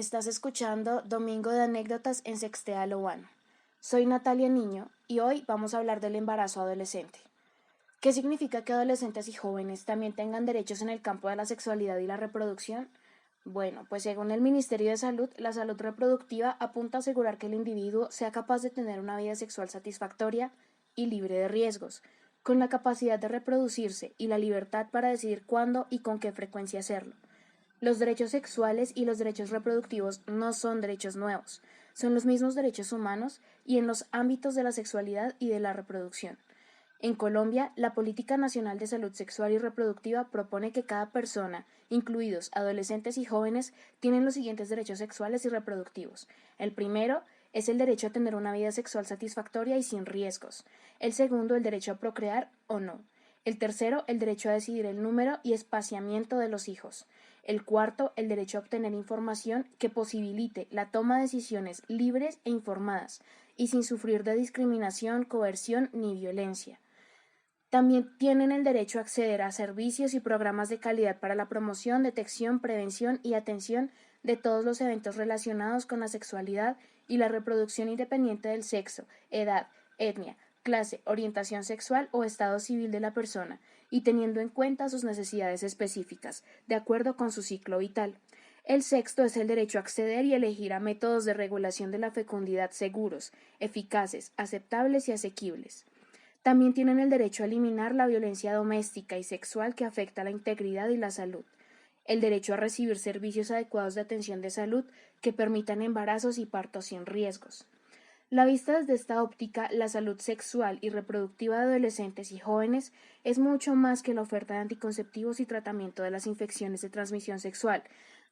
Estás escuchando Domingo de Anécdotas en Sextea Lo One. Soy Natalia Niño y hoy vamos a hablar del embarazo adolescente. ¿Qué significa que adolescentes y jóvenes también tengan derechos en el campo de la sexualidad y la reproducción? Bueno, pues según el Ministerio de Salud, la salud reproductiva apunta a asegurar que el individuo sea capaz de tener una vida sexual satisfactoria y libre de riesgos, con la capacidad de reproducirse y la libertad para decidir cuándo y con qué frecuencia hacerlo. Los derechos sexuales y los derechos reproductivos no son derechos nuevos, son los mismos derechos humanos y en los ámbitos de la sexualidad y de la reproducción. En Colombia, la Política Nacional de Salud Sexual y Reproductiva propone que cada persona, incluidos adolescentes y jóvenes, tienen los siguientes derechos sexuales y reproductivos. El primero es el derecho a tener una vida sexual satisfactoria y sin riesgos. El segundo, el derecho a procrear o no. El tercero, el derecho a decidir el número y espaciamiento de los hijos. El cuarto, el derecho a obtener información que posibilite la toma de decisiones libres e informadas y sin sufrir de discriminación, coerción ni violencia. También tienen el derecho a acceder a servicios y programas de calidad para la promoción, detección, prevención y atención de todos los eventos relacionados con la sexualidad y la reproducción independiente del sexo, edad, etnia, clase, orientación sexual o estado civil de la persona, y teniendo en cuenta sus necesidades específicas, de acuerdo con su ciclo vital. El sexto es el derecho a acceder y elegir a métodos de regulación de la fecundidad seguros, eficaces, aceptables y asequibles. También tienen el derecho a eliminar la violencia doméstica y sexual que afecta la integridad y la salud, el derecho a recibir servicios adecuados de atención de salud que permitan embarazos y partos sin riesgos. La vista desde esta óptica, la salud sexual y reproductiva de adolescentes y jóvenes es mucho más que la oferta de anticonceptivos y tratamiento de las infecciones de transmisión sexual.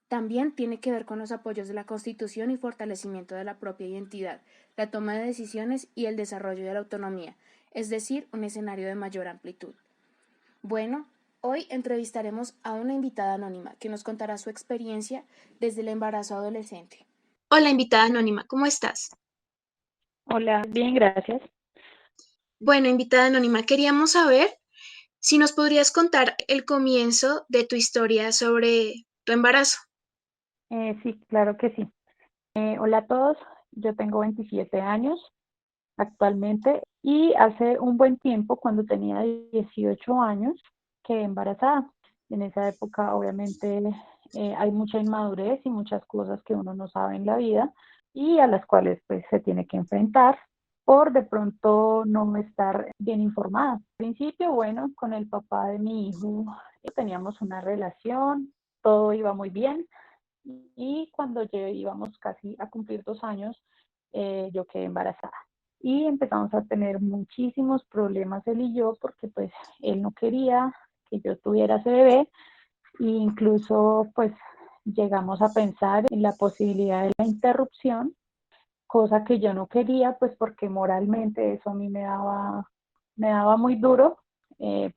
También tiene que ver con los apoyos de la Constitución y fortalecimiento de la propia identidad, la toma de decisiones y el desarrollo de la autonomía, es decir, un escenario de mayor amplitud. Bueno, hoy entrevistaremos a una invitada anónima que nos contará su experiencia desde el embarazo adolescente. Hola, invitada anónima, ¿cómo estás? Hola, bien, gracias. Bueno, invitada anónima, queríamos saber si nos podrías contar el comienzo de tu historia sobre tu embarazo. Sí, claro que sí. Hola a todos, yo tengo 27 años actualmente y hace un buen tiempo, cuando tenía 18 años, quedé embarazada. En esa época, obviamente, hay mucha inmadurez y muchas cosas que uno no sabe en la vida y a las cuales pues se tiene que enfrentar por de pronto no estar bien informada. Al principio, bueno, con el papá de mi hijo teníamos una relación, todo iba muy bien y cuando ya íbamos casi a cumplir 2 años, yo quedé embarazada. Y empezamos a tener muchísimos problemas él y yo porque pues él no quería que yo tuviera ese bebé e incluso pues llegamos a pensar en la posibilidad de la interrupción, cosa que yo no quería pues porque moralmente eso a mí me daba muy duro,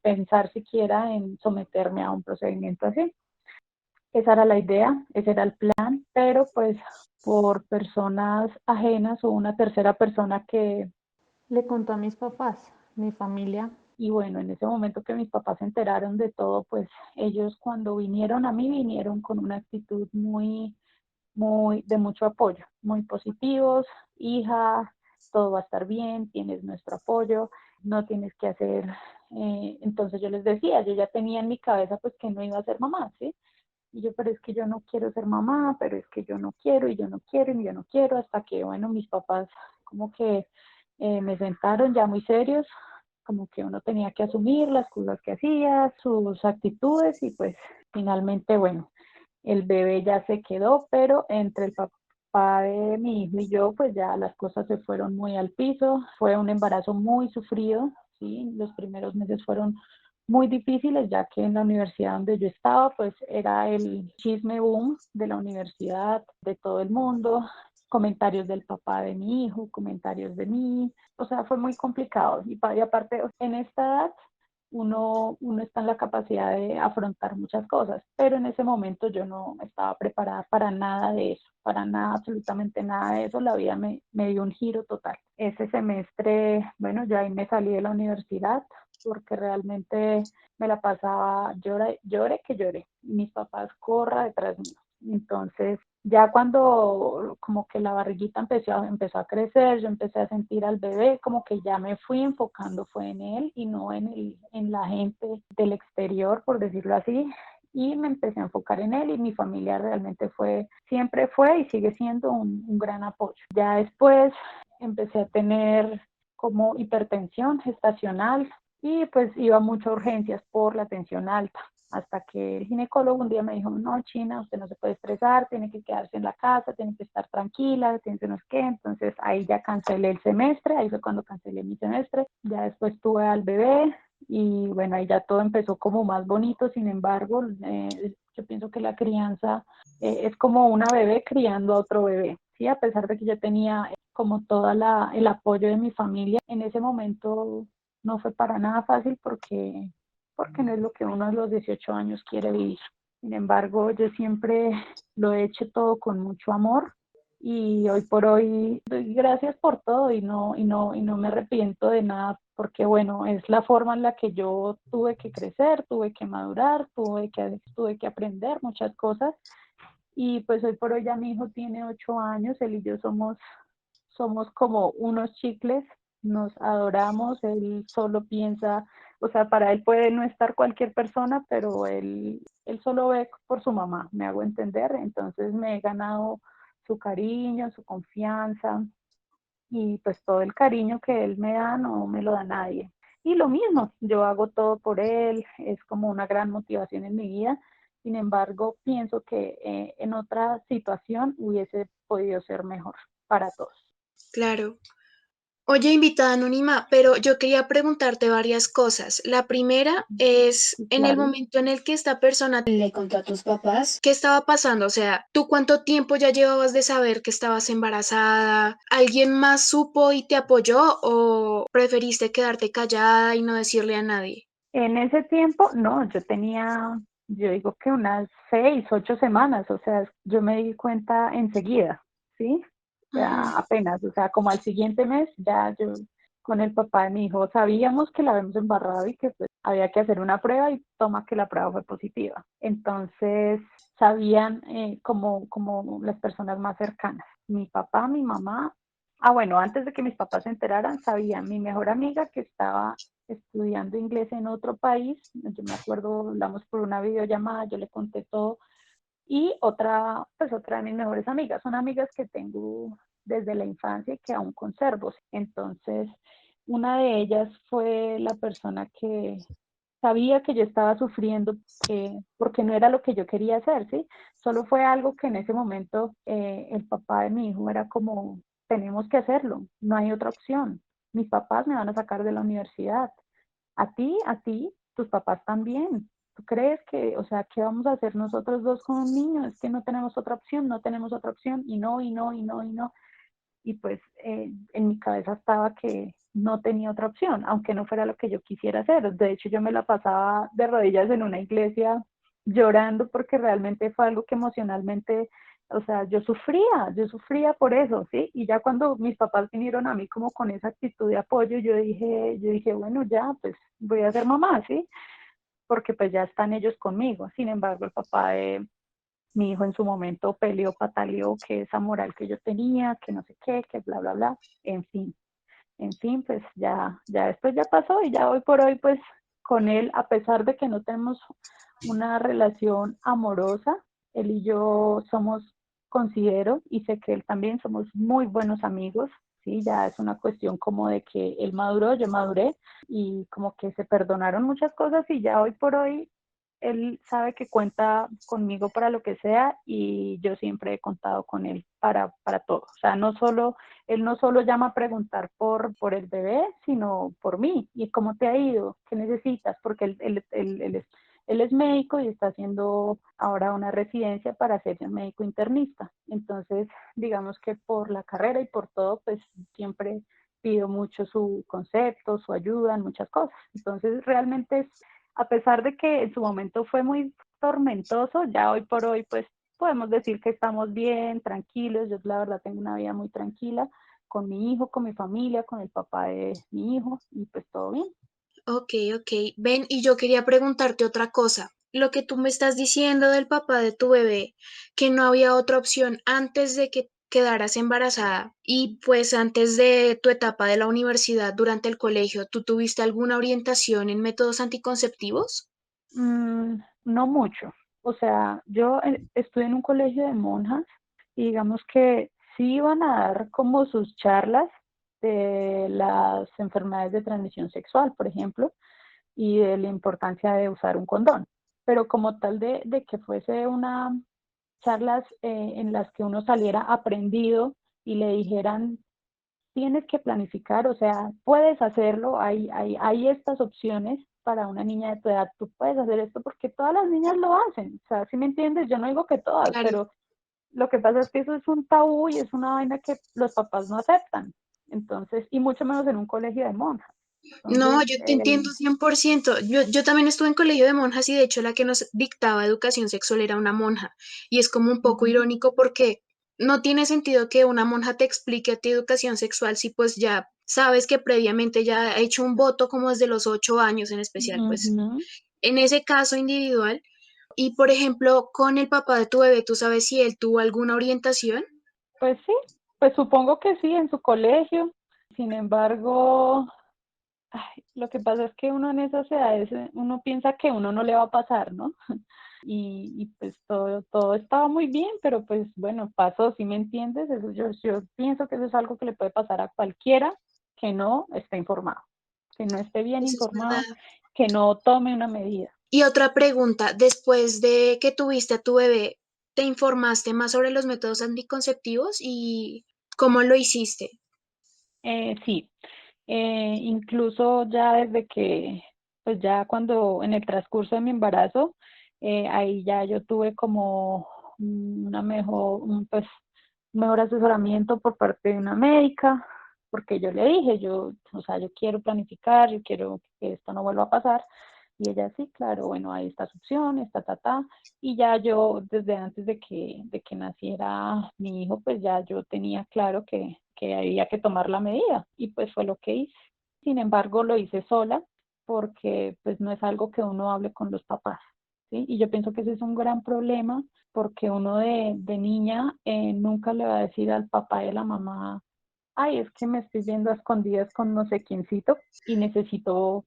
pensar siquiera en someterme a un procedimiento así. Esa era la idea, ese era el plan, pero pues por personas ajenas o una tercera persona que le contó a mis papás, mi familia, y bueno, en ese momento que mis papás se enteraron de todo, pues ellos cuando vinieron a mí vinieron con una actitud muy de mucho apoyo, muy positivos: hija, todo va a estar bien, tienes nuestro apoyo, no tienes que hacer, entonces yo les decía, yo ya tenía en mi cabeza pues que no iba a ser mamá, ¿sí? Y yo, pero es que yo no quiero ser mamá, pero es que yo no quiero y yo no quiero y yo no quiero, hasta que, bueno, mis papás como que me sentaron ya muy serios, como que uno tenía que asumir las cosas que hacía, sus actitudes y pues finalmente, bueno, el bebé ya se quedó, pero entre el papá de mi hijo y yo, pues ya las cosas se fueron muy al piso, fue un embarazo muy sufrido, ¿sí? Los primeros meses fueron muy difíciles, ya que en la universidad donde yo estaba, pues era el chisme boom de la universidad, de todo el mundo, comentarios del papá de mi hijo, comentarios de mí, o sea, fue muy complicado. Y aparte, en esta edad, uno está en la capacidad de afrontar muchas cosas, pero en ese momento yo no estaba preparada para nada de eso, para nada, absolutamente nada de eso. La vida me dio un giro total. Ese semestre, bueno, yo ahí me salí de la universidad porque realmente me la pasaba llore, llore que llore. Mis papás corra detrás mío. Entonces, ya cuando como que la barriguita empezó a crecer, yo empecé a sentir al bebé, como que ya me fui enfocando fue en él y no en la gente del exterior, por decirlo así, y me empecé a enfocar en él y mi familia realmente siempre fue y sigue siendo un gran apoyo. Ya después empecé a tener como hipertensión gestacional y pues iba mucho a urgencias por la tensión alta hasta que el ginecólogo un día me dijo, no, China, usted no se puede estresar, tiene que quedarse en la casa, tiene que estar tranquila, tiene que no sé qué. Entonces ahí ya cancelé el semestre, ahí fue cuando cancelé mi semestre. Ya después tuve al bebé y bueno, ahí ya todo empezó como más bonito. Sin embargo, yo pienso que la crianza es como una bebé criando a otro bebé, ¿sí? A pesar de que yo tenía como todo el apoyo de mi familia, en ese momento no fue para nada fácil porque no es lo que uno a los 18 años quiere vivir. Sin embargo, yo siempre lo he hecho todo con mucho amor y hoy por hoy doy gracias por todo y no me arrepiento de nada porque bueno, es la forma en la que yo tuve que crecer, tuve que madurar, tuve que aprender muchas cosas y pues hoy por hoy ya mi hijo tiene 8 años, él y yo somos como unos chicles, nos adoramos, él solo piensa, o sea, para él puede no estar cualquier persona, pero él solo ve por su mamá, me hago entender, entonces me he ganado su cariño, su confianza y pues todo el cariño que él me da no me lo da nadie. Y lo mismo, yo hago todo por él, es como una gran motivación en mi vida. Sin embargo, pienso que en otra situación hubiese podido ser mejor para todos. Claro. Oye, invitada anónima, pero yo quería preguntarte varias cosas. La primera es, Sí, en el claro. momento en el que esta persona le contó a tus papás, ¿qué estaba pasando? O sea, ¿tú cuánto tiempo ya llevabas de saber que estabas embarazada? ¿Alguien más supo y te apoyó o preferiste quedarte callada y no decirle a nadie? En ese tiempo, no, yo digo que unas 6, 8 semanas, o sea, yo me di cuenta enseguida, ¿sí? O Ujú. sea, apenas, o sea, como al siguiente mes, ya yo con el papá de mi hijo sabíamos que la habíamos embarrado y que pues había que hacer una prueba y toma que la prueba fue positiva. Entonces, sabían como las personas más cercanas, mi papá, mi mamá. Bueno, antes de que mis papás se enteraran, sabían mi mejor amiga que estaba estudiando inglés en otro país. Yo me acuerdo, hablamos por una videollamada, yo le conté todo. Y otra de mis mejores amigas, son amigas que tengo desde la infancia y que aún conservo. Entonces, una de ellas fue la persona que sabía que yo estaba sufriendo porque no era lo que yo quería hacer, ¿sí? Solo fue algo que en ese momento el papá de mi hijo era como, tenemos que hacerlo, no hay otra opción. Mis papás me van a sacar de la universidad, a ti, tus papás también. ¿Tú crees que, o sea, qué vamos a hacer nosotros dos con un niño? Es que no tenemos otra opción, no tenemos otra opción, y no, y no, y no, y no. Y pues en mi cabeza estaba que no tenía otra opción, aunque no fuera lo que yo quisiera hacer. De hecho, yo me la pasaba de rodillas en una iglesia llorando porque realmente fue algo que emocionalmente, o sea, yo sufría por eso, ¿sí? Y ya cuando mis papás vinieron a mí como con esa actitud de apoyo, yo dije, bueno, ya, pues voy a ser mamá, ¿sí? Porque pues ya están ellos conmigo. Sin embargo, el papá de mi hijo en su momento peleó, pataleó que esa moral que yo tenía, que no sé qué, que bla, bla, bla, en fin, pues ya después ya pasó y ya hoy por hoy, pues con él, a pesar de que no tenemos una relación amorosa, él y yo somos, considero, y sé que él también somos muy buenos amigos, sí, ya es una cuestión como de que él maduró, yo maduré y como que se perdonaron muchas cosas y ya hoy por hoy él sabe que cuenta conmigo para lo que sea y yo siempre he contado con él para todo. O sea, él no solo llama a preguntar por el bebé, sino por mí. ¿Y cómo te ha ido? ¿Qué necesitas? Porque él es médico y está haciendo ahora una residencia para hacerse médico internista. Entonces, digamos que por la carrera y por todo, pues siempre pido mucho su concepto, su ayuda en muchas cosas. Entonces, realmente a pesar de que en su momento fue muy tormentoso, ya hoy por hoy pues podemos decir que estamos bien, tranquilos. Yo la verdad tengo una vida muy tranquila con mi hijo, con mi familia, con el papá de mi hijo y pues todo bien. Ok, ok. Ven, y yo quería preguntarte otra cosa. lo que tú me estás diciendo del papá de tu bebé, que no había otra opción antes de que quedaras embarazada y pues antes de tu etapa de la universidad, durante el colegio, ¿tú tuviste alguna orientación en métodos anticonceptivos? No mucho. O sea, yo estuve en un colegio de monjas y digamos que sí iban a dar como sus charlas de las enfermedades de transmisión sexual, por ejemplo, y de la importancia de usar un condón. Pero como tal de que fuese una charlas en las que uno saliera aprendido y le dijeran tienes que planificar, o sea, puedes hacerlo, hay estas opciones para una niña de tu edad, tú puedes hacer esto porque todas las niñas lo hacen, o sea, si me entiendes, yo no digo que todas, Claro. pero lo que pasa es que eso es un tabú y es una vaina que los papás no aceptan, entonces, y mucho menos en un colegio de monjas. No, Entonces, yo te entiendo 100%. Yo también estuve en colegio de monjas y de hecho la que nos dictaba educación sexual era una monja. Y es como un poco ujú, irónico porque no tiene sentido que una monja te explique a ti educación sexual si pues ya sabes que previamente ya ha hecho un voto como desde los 8 años en especial, pues ujú. en ese caso individual. Y por ejemplo, con el papá de tu bebé, ¿tú sabes si él tuvo alguna orientación? Pues sí, pues supongo que sí, en su colegio, sin embargo, ay, lo que pasa es que uno en esas edades, uno piensa que uno no le va a pasar, ¿no? Y pues todo estaba muy bien, pero pues bueno, pasó, ¿sí me entiendes? Eso, yo pienso que eso es algo que le puede pasar a cualquiera que no esté informado, que no esté bien Eso es informado, verdad. que no tome una medida. Y otra pregunta, después de que tuviste a tu bebé, ¿te informaste más sobre los métodos anticonceptivos y cómo lo hiciste? Sí, incluso ya desde que, pues ya cuando en el transcurso de mi embarazo, ahí ya yo tuve como una mejor, pues, un mejor asesoramiento por parte de una médica, porque yo le dije, o sea, yo quiero planificar, yo quiero que esto no vuelva a pasar. Y ella sí, claro, bueno, hay estas opciones, ta. Y ya yo, desde antes de que naciera mi hijo, pues ya yo tenía claro que había que tomar la medida y pues fue lo que hice. Sin embargo, lo hice sola porque pues no es algo que uno hable con los papás, ¿sí? Y yo pienso que ese es un gran problema porque uno de niña nunca le va a decir al papá y a la mamá, ay, es que me estoy viendo a escondidas con no sé quiéncito y necesito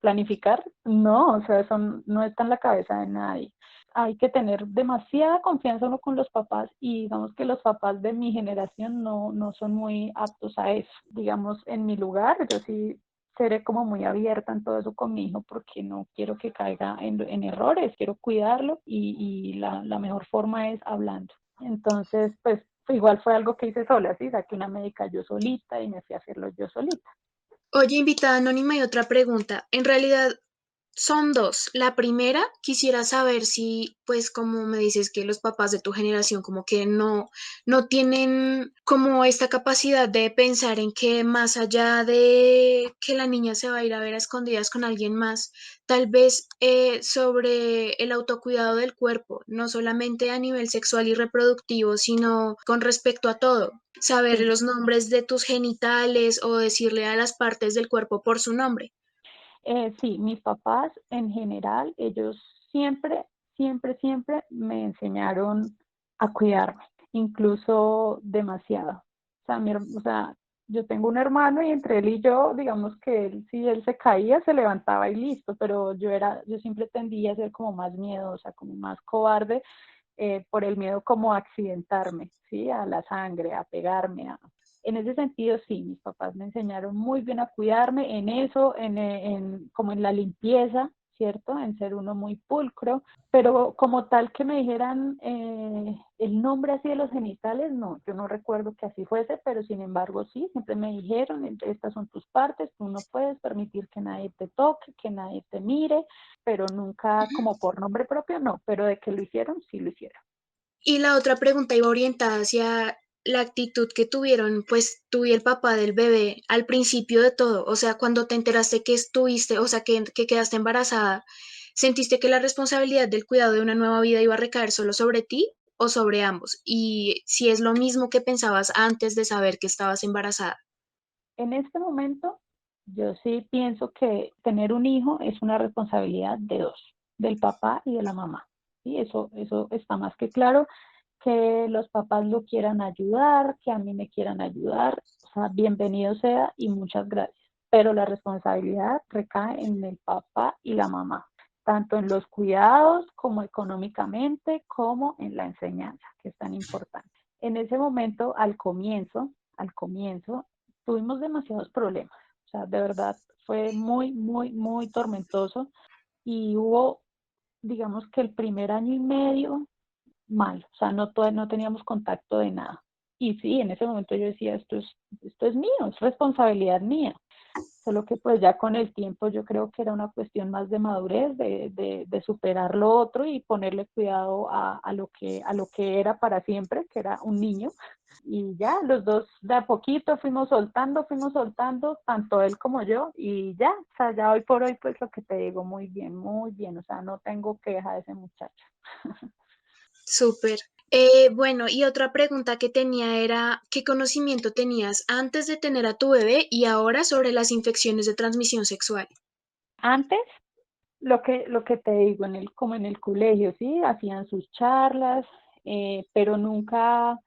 planificar. No, o sea, eso no está en la cabeza de nadie. Hay que tener demasiada confianza uno con los papás y digamos que los papás de mi generación no son muy aptos a eso. Digamos, en mi lugar, yo sí seré como muy abierta en todo eso con mi hijo porque no quiero que caiga en errores, quiero cuidarlo y la mejor forma es hablando. Entonces, pues igual fue algo que hice sola, ¿sí? Saqué una médica yo solita y me fui a hacerlo yo solita. Oye, invitada anónima, y otra pregunta. En realidad son dos. La primera, quisiera saber si, pues, como me dices que los papás de tu generación como que no tienen como esta capacidad de pensar en que más allá de que la niña se va a ir a ver a escondidas con alguien más, tal vez sobre el autocuidado del cuerpo, no solamente a nivel sexual y reproductivo, sino con respecto a todo. Saber Sí. los nombres de tus genitales o decirle a las partes del cuerpo por su nombre. Sí, mis papás en general, ellos siempre me enseñaron a cuidarme, incluso demasiado. O sea, yo tengo un hermano y entre él y yo, digamos que él, si él se caía, se levantaba y listo, pero yo siempre tendía a ser como más miedosa, como más cobarde, por el miedo como a accidentarme, ¿sí? A la sangre, a pegarme. En ese sentido, sí, mis papás me enseñaron muy bien a cuidarme en eso, como en la limpieza, ¿cierto? En ser uno muy pulcro, pero como tal que me dijeran el nombre así de los genitales, no, yo no recuerdo que así fuese, pero sin embargo sí, siempre me dijeron, estas son tus partes, tú no puedes permitir que nadie te toque, que nadie te mire, pero nunca como por nombre propio, no, pero de que lo hicieron, sí lo hicieron. Y la otra pregunta iba orientada hacia la actitud que tuvieron, pues tú y el papá del bebé al principio de todo, o sea, cuando te enteraste que estuviste, o sea, que quedaste embarazada, ¿sentiste que la responsabilidad del cuidado de una nueva vida iba a recaer solo sobre ti o sobre ambos? Y si es lo mismo que pensabas antes de saber que estabas embarazada. En este momento, yo sí pienso que tener un hijo es una responsabilidad de dos. del papá y de la mamá. ¿Sí? Eso está más que claro, que los papás lo quieran ayudar, que a mí me quieran ayudar, o sea, bienvenido sea y muchas gracias. Pero la responsabilidad recae en el papá y la mamá, tanto en los cuidados como económicamente, como en la enseñanza, que es tan importante. En ese momento, al comienzo, tuvimos demasiados problemas. O sea, de verdad, fue muy, muy, muy tormentoso y hubo, digamos que el primer año y medio mal, o sea, no teníamos contacto de nada. Y sí, en ese momento yo decía, esto es mío, es responsabilidad mía. Solo que pues ya con el tiempo yo creo que era una cuestión más de madurez, de superar lo otro y ponerle cuidado a lo que era para siempre, que era un niño. Y ya los dos de a poquito fuimos soltando, tanto él como yo, y ya, o sea, ya hoy por hoy pues lo que te digo, muy bien, o sea, no tengo queja de ese muchacho. Súper. Bueno, y otra pregunta que tenía era, ¿qué conocimiento tenías antes de tener a tu bebé y ahora sobre las infecciones de transmisión sexual? Antes, lo que te digo, como en el colegio, ¿sí? Hacían sus charlas, pero nunca,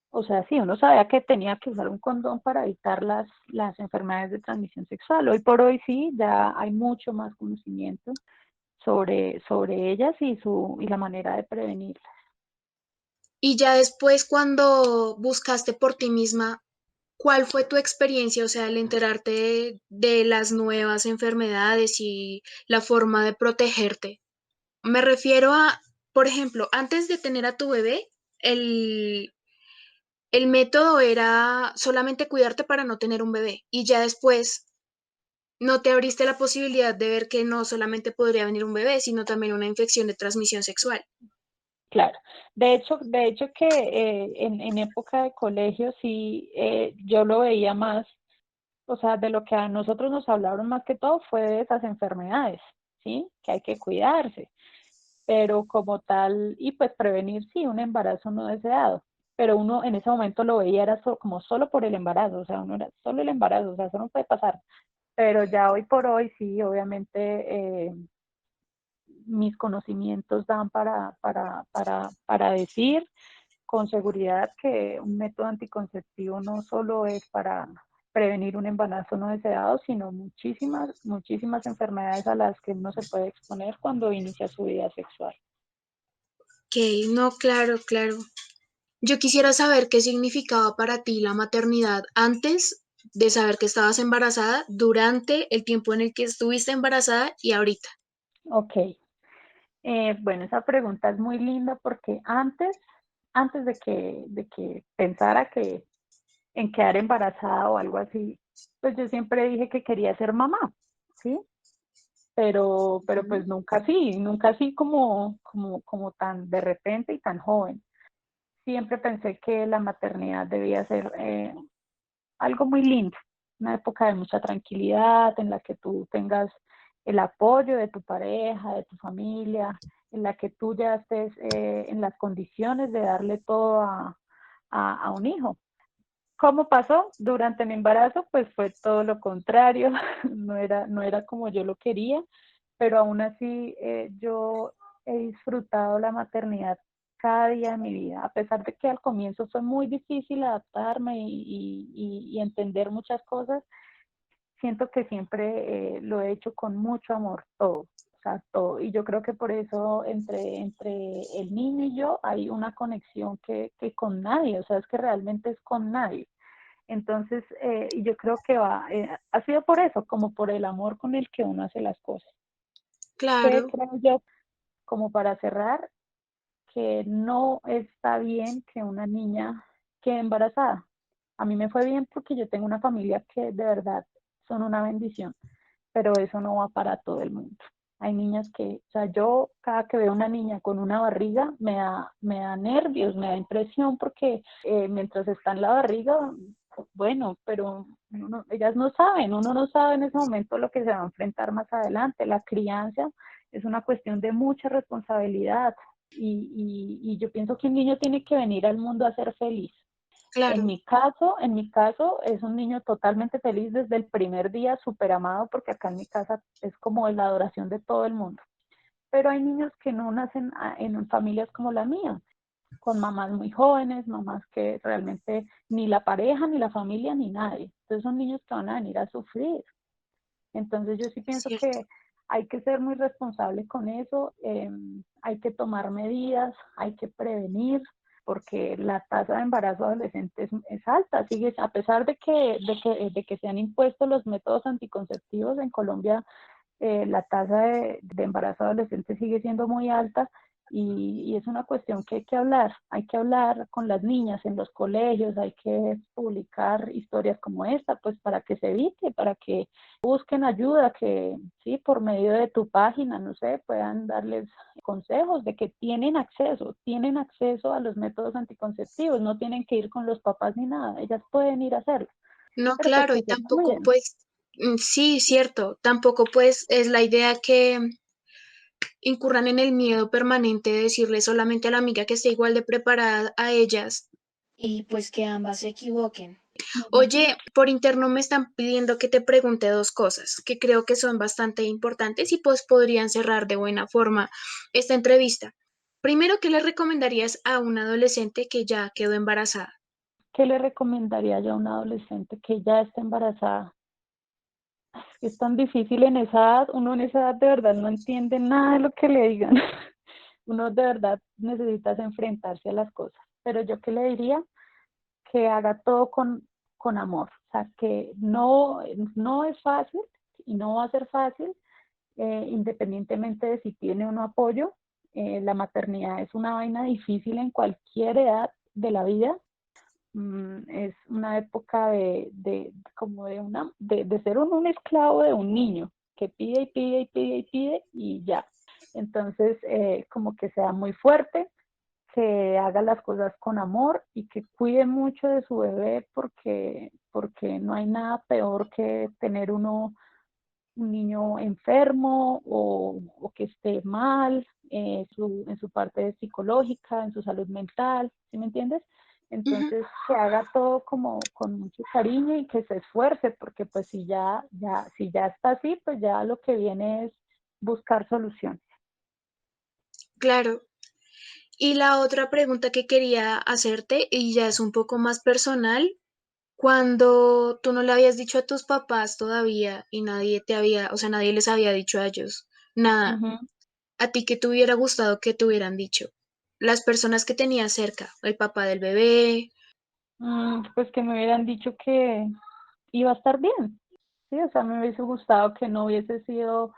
o sea, sí, uno sabía que tenía que usar un condón para evitar las enfermedades de transmisión sexual. Hoy por hoy sí, ya hay mucho más conocimiento sobre ellas y la manera de prevenirlas. Y ya después, cuando buscaste por ti misma, ¿cuál fue tu experiencia? O sea, al enterarte de las nuevas enfermedades y la forma de protegerte. Me refiero a, por ejemplo, antes de tener a tu bebé, el, el método era solamente cuidarte para no tener un bebé. Y ya después no te abriste la posibilidad de ver que no solamente podría venir un bebé, sino también una infección de transmisión sexual. Claro. De hecho que en época de colegio sí, yo lo veía más, o sea, de lo que a nosotros nos hablaron más que todo fue de esas enfermedades, ¿sí? Que hay que cuidarse, pero como tal, y pues prevenir, sí, un embarazo no deseado, pero uno en ese momento lo veía era como solo por el embarazo, o sea, uno era solo el embarazo, o sea, eso no puede pasar, pero ya hoy por hoy sí, obviamente mis conocimientos dan para decir con seguridad que un método anticonceptivo no solo es para prevenir un embarazo no deseado, sino muchísimas, muchísimas enfermedades a las que uno se puede exponer cuando inicia su vida sexual. Ok, no, claro, claro. Yo quisiera saber qué significaba para ti la maternidad antes de saber que estabas embarazada, durante el tiempo en el que estuviste embarazada y ahorita. Ok, bueno, esa pregunta es muy linda porque antes de que pensara en quedar embarazada o algo así, pues yo siempre dije que quería ser mamá, ¿sí? Pero Ujú. pues nunca así como tan de repente y tan joven. Siempre pensé que la maternidad debía ser algo muy lindo, una época de mucha tranquilidad en la que tú tengas el apoyo de tu pareja, de tu familia, en la que tú ya estés en las condiciones de darle todo a un hijo. ¿Cómo pasó? Durante mi embarazo, pues fue todo lo contrario, no era como yo lo quería, pero aún así yo he disfrutado la maternidad cada día de mi vida, a pesar de que al comienzo fue muy difícil adaptarme y entender muchas cosas, siento que siempre lo he hecho con mucho amor, todo, o sea, todo. Y yo creo que por eso entre el niño y yo hay una conexión que con nadie, o sea, es que realmente es con nadie. Entonces, y yo creo que ha sido por eso, como por el amor con el que uno hace las cosas. ¿Qué Claro, creo yo? Como para cerrar, que no está bien que una niña quede embarazada. A mí me fue bien porque yo tengo una familia que de verdad son una bendición, pero eso no va para todo el mundo. Hay niñas que, o sea, yo cada que veo una niña con una barriga me da nervios, me da impresión porque mientras está en la barriga, bueno, pero ellas no saben, uno no sabe en ese momento lo que se va a enfrentar más adelante. La crianza es una cuestión de mucha responsabilidad y yo pienso que un niño tiene que venir al mundo a ser feliz. claro. En mi caso es un niño totalmente feliz desde el primer día, súper amado, porque acá en mi casa es como la adoración de todo el mundo. pero hay niños que no nacen en familias como la mía, con mamás muy jóvenes, mamás que realmente ni la pareja, ni la familia, ni nadie. Entonces son niños que van a venir a sufrir. Entonces yo sí pienso ¿cierto? que hay que ser muy responsable con eso, hay que tomar medidas, hay que prevenir, porque la tasa de embarazo adolescente es alta, sigue, a pesar de que se han impuesto los métodos anticonceptivos en Colombia, la tasa de embarazo adolescente sigue siendo muy alta y es una cuestión que hay que hablar con las niñas en los colegios, hay que publicar historias como esta, pues para que se evite, para que busquen ayuda, que sí, por medio de tu página, no sé, puedan darles consejos de que tienen acceso a los métodos anticonceptivos, no tienen que ir con los papás ni nada, ellas pueden ir a hacerlo, No, pero pues claro, que y se tampoco cuiden. pues, sí, cierto, tampoco pues es la idea que incurran en el miedo permanente de decirle solamente a la amiga que esté igual de preparada a ellas y pues que ambas se equivoquen. Ujú. Oye, por interno me están pidiendo que te pregunte dos cosas que creo que son bastante importantes y pues podrían cerrar de buena forma esta entrevista. Primero, ¿qué le recomendarías a una adolescente que ya quedó embarazada? ¿Qué le recomendaría yo a una adolescente que ya está embarazada? Es que es tan difícil en esa edad, uno en esa edad de verdad no entiende nada de lo que le digan. Uno de verdad necesita enfrentarse a las cosas. Pero yo qué le diría, que haga todo con amor. O sea, que no es fácil y no va a ser fácil, independientemente de si tiene o no apoyo. La maternidad es una vaina difícil en cualquier edad de la vida. Es una época como de ser un esclavo de un niño que pide y pide y pide y pide y ya. Entonces, como que sea muy fuerte, que haga las cosas con amor y que cuide mucho de su bebé porque no hay nada peor que tener un niño enfermo o que esté mal en su parte psicológica, en su salud mental, ¿sí me entiendes? Ujú. Entonces, que haga todo como con mucho cariño y que se esfuerce, porque pues si ya está así, pues ya lo que viene es buscar soluciones. Claro. Y la otra pregunta que quería hacerte, y ya es un poco más personal, cuando tú no le habías dicho a tus papás todavía y nadie te había, o sea, nadie les había dicho a ellos nada, Ujú. ¿a ti qué te hubiera gustado que te hubieran dicho? Las personas que tenías cerca, el papá del bebé. Pues que me hubieran dicho que iba a estar bien, ¿sí? O sea, me hubiese gustado que no hubiese sido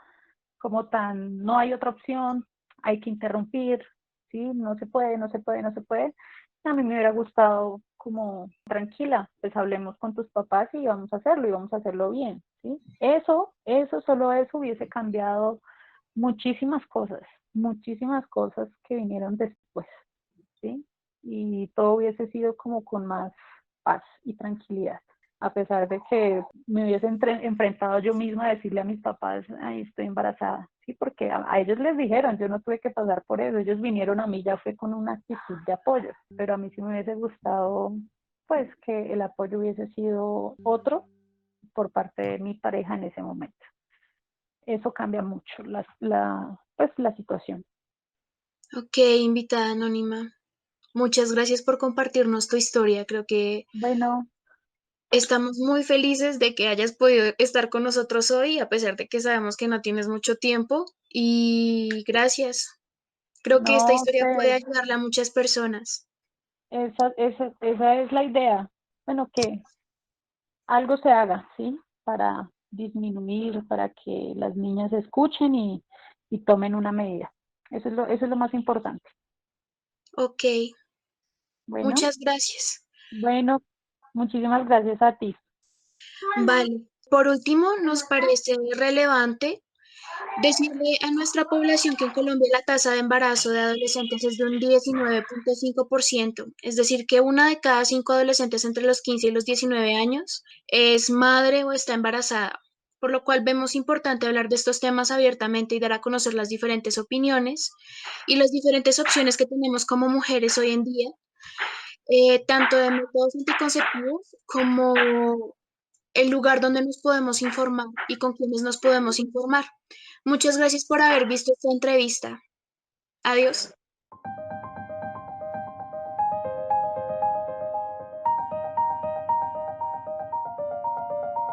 como tan, no hay otra opción, hay que interrumpir, ¿sí? No se puede, no se puede, no se puede. A mí me hubiera gustado como tranquila, pues hablemos con tus papás y vamos a hacerlo y vamos a hacerlo bien, ¿sí? Solo eso hubiese cambiado muchísimas cosas que vinieron después, ¿sí? Y todo hubiese sido como con más paz y tranquilidad, a pesar de que me hubiese enfrentado yo misma a decirle a mis papás, ay, estoy embarazada, sí, porque a ellos les dijeron, yo no tuve que pasar por eso, ellos vinieron a mí, ya fue con una actitud de apoyo, pero a mí sí me hubiese gustado, pues, que el apoyo hubiese sido otro por parte de mi pareja en ese momento. Eso cambia mucho pues, la situación. Ok, invitada anónima. Muchas gracias por compartirnos tu historia. Creo que Bueno, estamos muy felices de que hayas podido estar con nosotros hoy, a pesar de que sabemos que no tienes mucho tiempo. Y gracias. Creo que esta no historia puede sé, ayudarle a muchas personas. esa es la idea. Bueno, que algo se haga, ¿sí? Para disminuir, para que las niñas escuchen y tomen una medida. Eso es lo más importante. Ok, Bueno, muchas gracias. bueno, muchísimas gracias a ti. Vale. Por último, nos parece relevante decirle a nuestra población que en Colombia la tasa de embarazo de adolescentes es de un 19,5%, es decir, que una de cada cinco adolescentes entre los 15 y los 19 años es madre o está embarazada, por lo cual vemos importante hablar de estos temas abiertamente y dar a conocer las diferentes opiniones y las diferentes opciones que tenemos como mujeres hoy en día, tanto de métodos anticonceptivos como el lugar donde nos podemos informar y con quienes nos podemos informar. Muchas gracias por haber visto esta entrevista. Adiós.